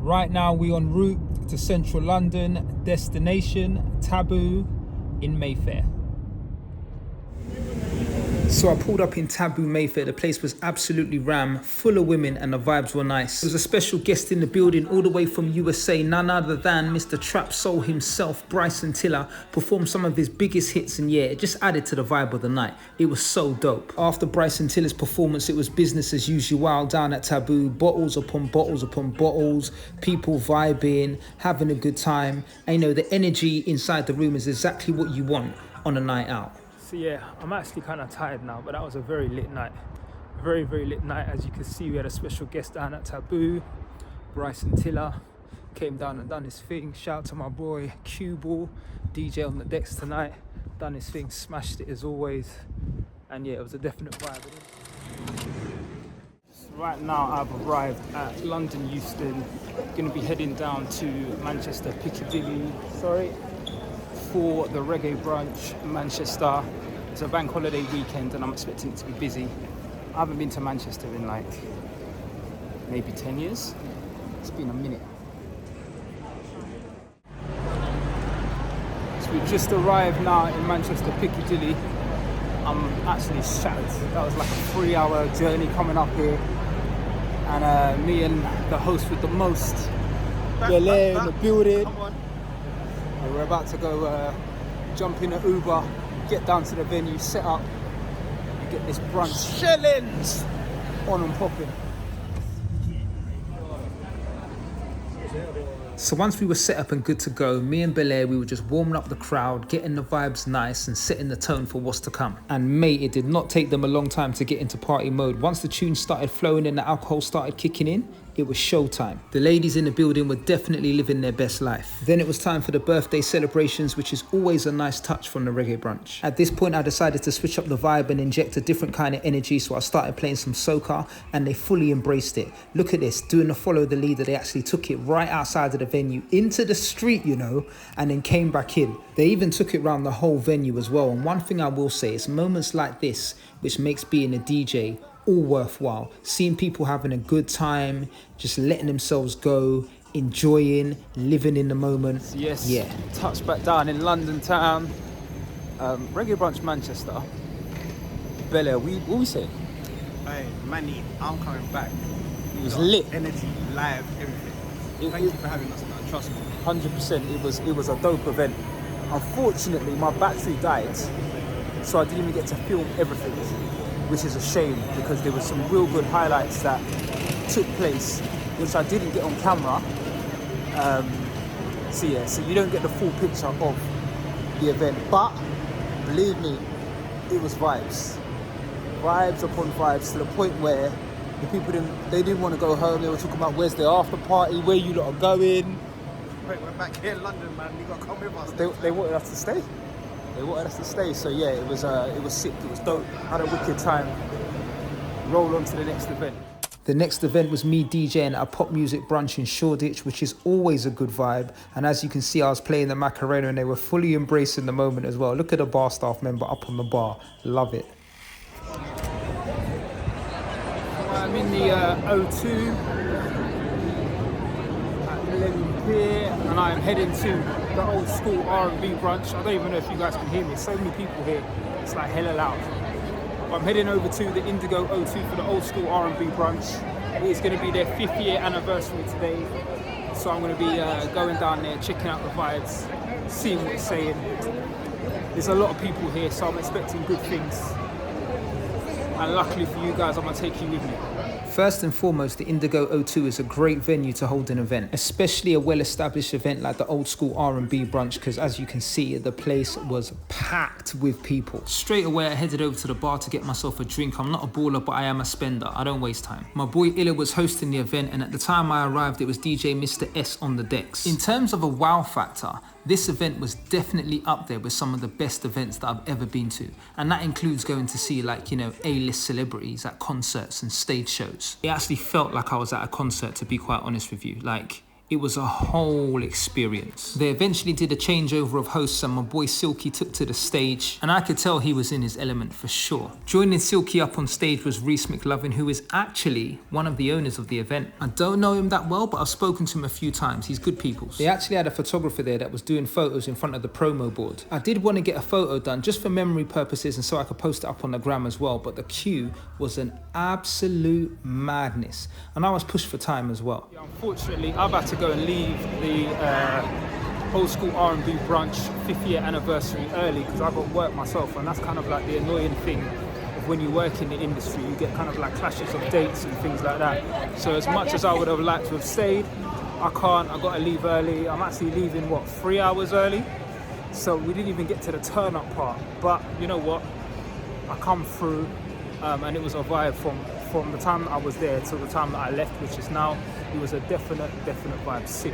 Right now we en route to central London, destination Taboo in Mayfair. So I pulled up in Taboo Mayfair. The place was absolutely ram, full of women, and the vibes were nice. There was a special guest in the building all the way from USA, none other than Mr. Trap Soul himself, Bryson Tiller, performed some of his biggest hits, and yeah, it just added to the vibe of the night. It was so dope. After Bryson Tiller's performance, it was business as usual down at Taboo, bottles upon bottles upon bottles, people vibing, having a good time. And you know, the energy inside the room is exactly what you want on a night out. So yeah, I'm actually kind of tired now, but that was a very lit night. Very, very lit night. As you can see, we had a special guest down at Taboo. Bryson Tiller came down and done his thing. Shout out to my boy Q-Ball, DJ on the decks tonight. Done his thing, smashed it as always. And yeah, it was a definite vibe. So right now I've arrived at London Euston. Gonna be heading down to Manchester Piccadilly. For the reggae brunch, Manchester. It's a bank holiday weekend and I'm expecting it to be busy. I haven't been to Manchester in like maybe 10 years. It's been a minute. So we just arrived now in Manchester Piccadilly. I'm actually shattered. That was like a 3-hour journey coming up here. And me and the host with the most, Belair in the building. We're about to go jump in an Uber, get down to the venue, set up, and get this brunch shillings on and popping. So once we were set up and good to go, me and Belair, we were just warming up the crowd, getting the vibes nice and setting the tone for what's to come. And mate, it did not take them a long time to get into party mode. Once the tune started flowing and the alcohol started kicking in, it was showtime. The ladies in the building were definitely living their best life. Then it was time for the birthday celebrations, which is always a nice touch from the reggae brunch. At this point, I decided to switch up the vibe and inject a different kind of energy, so I started playing some soca, and they fully embraced it. Look at this, doing the follow the leader. They actually took it right outside of the venue, into the street, you know, and then came back in. They even took it around the whole venue as well. And one thing I will say, it's moments like this which makes being a DJ all worthwhile. Seeing people having a good time, just letting themselves go, enjoying, living in the moment. Yes, yeah. Touch back down in London town. Reggae Brunch Manchester. Belair, what we say? Hey, Manny, I'm coming back. It was lit. Energy, live, everything. Thank you for having us, man. Trust me. 100%. It was a dope event. Unfortunately, my battery died, so I didn't even get to film everything, which is a shame because there were some real good highlights that took place, which I didn't get on camera. So you don't get the full picture of the event, but believe me, it was vibes upon vibes, to the point where the people didn't want to go home. They were talking about where's the after party, where you lot are going. Wait, we're back here in London, man. You got to come with us. They wanted us to stay. So yeah, it was sick, it was dope. Had a wicked time. Roll on to the next event. The next event was me DJing at a pop music brunch in Shoreditch, which is always a good vibe. And as you can see, I was playing the Macarena and they were fully embracing the moment as well. Look at the bar staff member up on the bar. Love it. I'm in the O2 at Millennium Pier, and I'm heading to the old school R&B brunch. I don't even know if you guys can hear me. So many people here, it's like hella loud. But I'm heading over to the Indigo O2 for the old school R&B brunch. It is going to be their 5th year anniversary today. So I'm going to be going down there, checking out the vibes, seeing what it's saying. There's a lot of people here, so I'm expecting good things. And luckily for you guys, I'm going to take you with me. First and foremost, the Indigo O2 is a great venue to hold an event, especially a well-established event like the old school R&B brunch, because as you can see, the place was packed with people. Straight away, I headed over to the bar to get myself a drink. I'm not a baller, but I am a spender. I don't waste time. My boy Illa was hosting the event, and at the time I arrived, it was DJ Mr. S on the decks. In terms of a wow factor, this event was definitely up there with some of the best events that I've ever been to. And that includes going to see A-list celebrities at concerts and stage shows. It actually felt like I was at a concert, to be quite honest with you. It was a whole experience. They eventually did a changeover of hosts and my boy Silky took to the stage and I could tell he was in his element for sure. Joining Silky up on stage was Reese McLovin, who is actually one of the owners of the event. I don't know him that well, but I've spoken to him a few times. He's good people. They actually had a photographer there that was doing photos in front of the promo board. I did want to get a photo done just for memory purposes and so I could post it up on the gram as well, but the queue was an absolute madness and I was pushed for time as well. Yeah, unfortunately, I've had to go and leave the old school R&B brunch 5th year anniversary early because I got work myself, and that's kind of like the annoying thing of when you work in the industry. You get kind of like clashes of dates and things like that. So as much as I would have liked to have stayed, I can't. I got to leave early. I'm actually leaving 3 hours early, so we didn't even get to the turn up part. But you know what, I come through and it was a vibe from the time I was there to the time that I left, which is now. It was a definite vibe. Sick.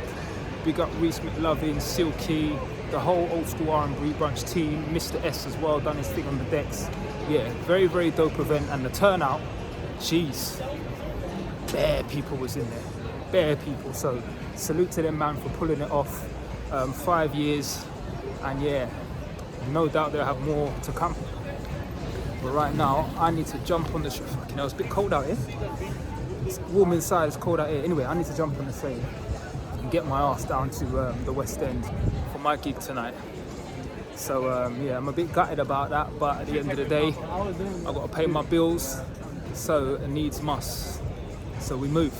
Big up Reese McLovin, Silky, the whole old school R&B brunch team, Mr. S as well, done his thing on the decks. Yeah, very dope event, and the turnout, jeez, bare people was in there, bare people. So salute to them, man, for pulling it off. 5 years, and yeah, no doubt they'll have more to come. But right now, I need to jump on the train. Fucking hell, it's a bit cold out here. It's warm inside, it's cold out here. Anyway, I need to jump on the train and get my ass down to the West End for my gig tonight. So yeah, I'm a bit gutted about that, but at the end of the day, I've got to pay my bills, so it needs must. So we move.